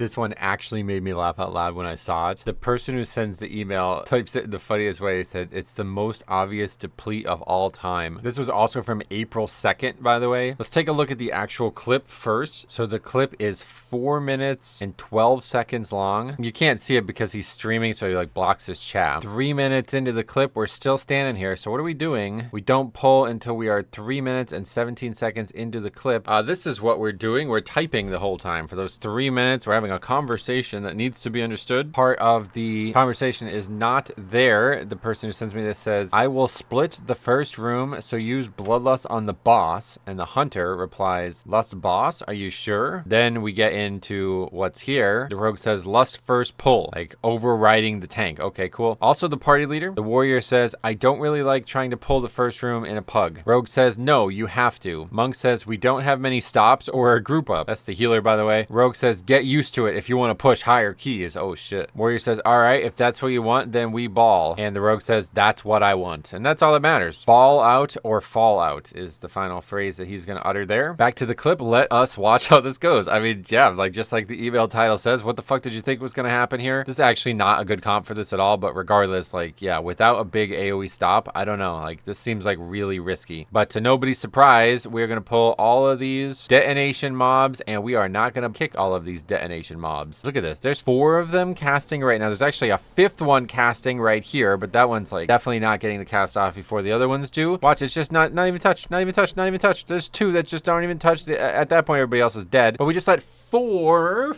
This one actually made me laugh out loud when I saw it. The person who sends the email types it in the funniest way. He said, it's the most obvious deplete of all time. This was also from April 2nd, by the way. Let's take a look at the actual clip first. So the clip is 4 minutes and 12 seconds long. You can't see it because he's streaming, so he like blocks his chat. 3 minutes into the clip, we're still standing here. So what are we doing? We don't pull until we are 3 minutes and 17 seconds into the clip. This is what we're doing. We're typing the whole time. For those 3 minutes, we're having a conversation that needs to be understood. Part of the conversation is not there. The person who sends me this says, I will split the first room, so use Bloodlust on the boss. And the hunter replies, Lust boss, are you sure? Then we get into what's here. The rogue says, Lust first pull, like overriding the tank. Okay, cool. Also the party leader, the warrior says, I don't really like trying to pull the first room in a pug. Rogue says, no, you have to. Monk says, we don't have many stops or a group up. That's the healer, by the way. Rogue says, get used to it if you want to push higher keys. Oh shit. Warrior says, all right, if that's what you want, then we ball. And the rogue says, that's what I want. And that's all that matters. Ball out or fall out is the final phrase that he's going to utter there. Back to the clip. Let us watch how this goes. I mean, yeah, like just like the email title says, what the fuck did you think was going to happen here? This is actually not a good comp for this at all, but regardless, like, yeah, without a big AoE stop, I don't know. Like, this seems like really risky. But to nobody's surprise, we're going to pull all of these detonation mobs, and we are not going to kick all of these detonation mobs. Look at this. There's 4 of them casting right now. There's actually a 5th one casting right here, but that one's like definitely not getting the cast off before the other ones do. Watch, it's just not even touched, not even touched, not even touched. There's 2 that just don't even touch. At that point, everybody else is dead. But we just let 4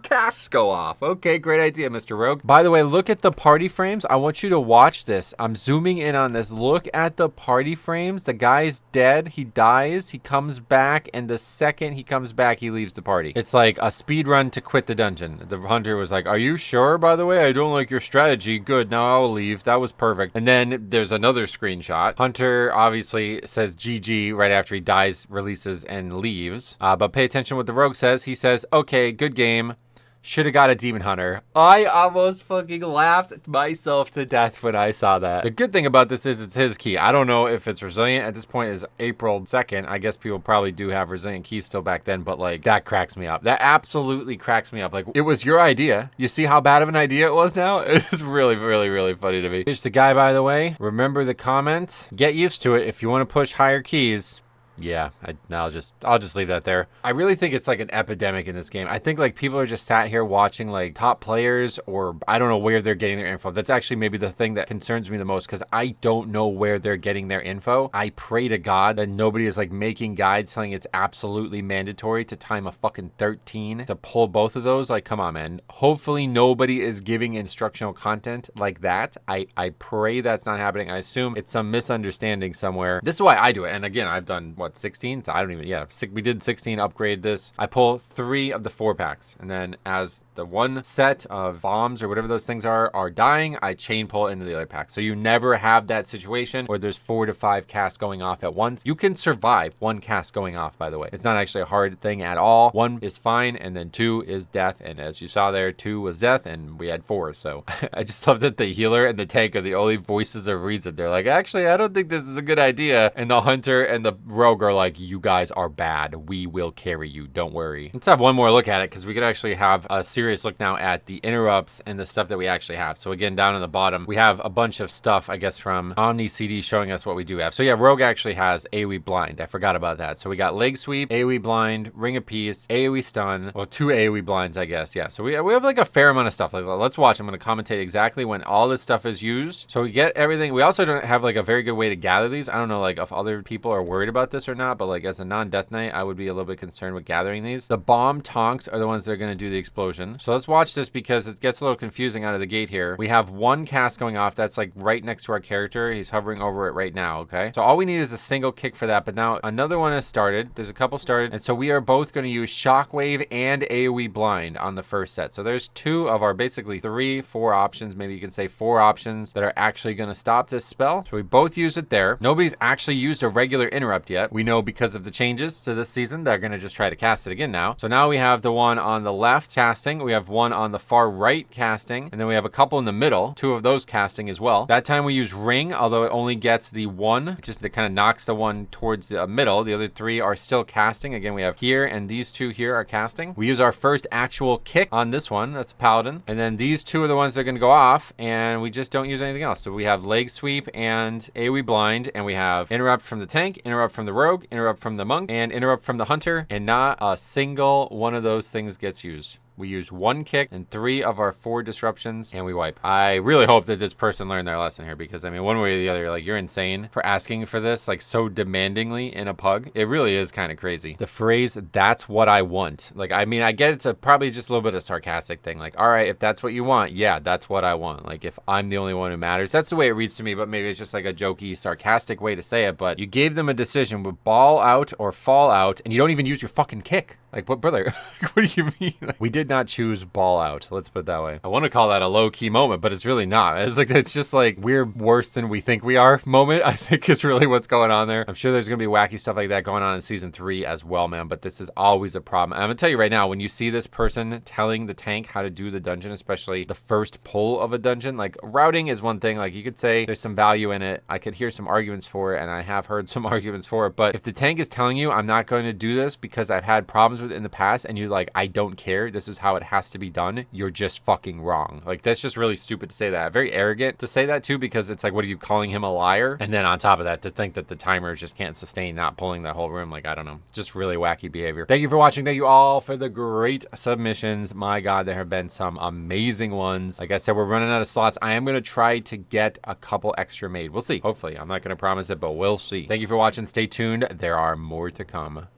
casts go off. Okay, great idea, Mr. Rogue. By the way, look at the party frames. I want you to watch this. I'm zooming in on this. Look at the party frames. The guy's dead. He dies. He comes back. And the second he comes back, he leaves the party. It's like a speed run to quit the dungeon. The hunter was like, are you sure, by the way? I don't like your strategy. Good. Now I'll leave. That was perfect. And then there's another screenshot. Hunter obviously says GG right after he dies, releases, and leaves. But pay attention to what the rogue says. He says, okay, good game. Should have got a demon hunter. I almost fucking laughed myself to death when I saw that. The good thing about this is it's his key. I don't know if it's resilient. At this point is April 2nd. I guess people probably do have resilient keys still back then, but like that cracks me up. That absolutely cracks me up. Like, it was your idea. You see how bad of an idea it was now? It's really, really, really funny to me. Here's the guy, by the way. Remember the comment. Get used to it if you want to push higher keys. Yeah, I'll just leave that there. I really think it's like an epidemic in this game. I think like people are just sat here watching like top players, or I don't know where they're getting their info. That's actually maybe the thing that concerns me the most, because I don't know where they're getting their info. I pray to God that nobody is like making guides telling it's absolutely mandatory to time a fucking 13 to pull both of those. Like, come on, man. Hopefully nobody is giving instructional content like that. I pray that's not happening. I assume it's some misunderstanding somewhere. This is why I do it. And again, I've done what, 16? So I don't even, yeah, we did 16, upgrade this. I pull 3 of the 4 packs. And then as the one set of bombs or whatever those things are dying, I chain pull into the other pack. So you never have that situation where there's 4 to 5 casts going off at once. You can survive 1 cast going off, by the way. It's not actually a hard thing at all. 1 is fine, and then 2 is death. And as you saw there, 2 was death, and we had 4. So I just love that the healer and the tank are the only voices of reason. They're like, actually, I don't think this is a good idea. And the hunter and the rogue are like, you guys are bad. We will carry you. Don't worry. Let's have one more look at it, because we could actually have a serious look now at the interrupts and the stuff that we actually have. So again, down in the bottom, we have a bunch of stuff, I guess, from Omni CD showing us what we do have. So yeah, Rogue actually has AoE blind. I forgot about that. So we got leg sweep, AoE blind, ring of peace, AoE stun. Well, 2 AoE blinds, I guess. Yeah. So we have like a fair amount of stuff. Like, let's watch. I'm going to commentate exactly when all this stuff is used. So we get everything. We also don't have like a very good way to gather these. I don't know like if other people are worried about this or not, but like as a non-death knight, I would be a little bit concerned with gathering these. The bomb tonks are the ones that are going to do the explosion. So let's watch this, because it gets a little confusing out of the gate here. We have 1 cast going off that's like right next to our character. He's hovering over it right now. Okay. So all we need is a single kick for that. But now another one has started. There's a couple started. And so we are both going to use shockwave and AoE blind on the first set. So there's 2 of our basically 4 options. Maybe you can say 4 options that are actually going to stop this spell. So we both use it there. Nobody's actually used a regular interrupt yet. We know because of the changes to this season, they're going to just try to cast it again now. So now we have the one on the left casting. We have one on the far right casting. And then we have a couple in the middle. 2 of those casting as well. That time we use ring, although it only gets the one. It just kind of knocks the one towards the middle. The other 3 are still casting. Again, we have here and these 2 here are casting. We use our first actual kick on this one. That's Paladin. And then these 2 are the ones that are going to go off. And we just don't use anything else. So we have leg sweep and AoE blind. And we have interrupt from the tank, interrupt from the rogue, interrupt from the monk, and interrupt from the hunter. And not a single one of those things gets used. We use 1 kick and 3 of our 4 disruptions, and we wipe. I really hope that this person learned their lesson here, because, I mean, one way or the other, like, you're insane for asking for this, like, so demandingly in a pug. It really is kind of crazy. The phrase, "that's what I want." Like, I mean, I get it's probably just a little bit of sarcastic thing. Like, all right, if that's what you want, yeah, that's what I want. Like, if I'm the only one who matters. That's the way it reads to me, but maybe it's just like a jokey, sarcastic way to say it. But you gave them a decision with ball out or fall out, and you don't even use your fucking kick. Like, what, brother? What do you mean? Like, we did not choose ball out. Let's put it that way. I want to call that a low-key moment, but it's really not. It's like, it's just like, we're worse than we think we are moment, I think is really what's going on there. I'm sure there's going to be wacky stuff like that going on in season 3 as well, man, but this is always a problem. And I'm going to tell you right now, when you see this person telling the tank how to do the dungeon, especially the first pull of a dungeon, like, routing is one thing. Like, you could say there's some value in it. I could hear some arguments for it, and I have heard some arguments for it, but if the tank is telling you, I'm not going to do this because I've had problems with it in the past, and you're like, I don't care, this is how it has to be done, you're just fucking wrong. Like, that's just really stupid to say that. Very arrogant to say that too, because it's like, what are you calling him, a liar? And then on top of that, to think that the timer just can't sustain not pulling that whole room. Like, I don't know, just really wacky behavior. Thank you for watching. Thank you all for the great submissions. My God, there have been some amazing ones. Like I said, we're running out of slots. I am going to try to get a couple extra made. We'll see. Hopefully. I'm not going to promise it, but we'll see. Thank you for watching. Stay tuned. There are more to come.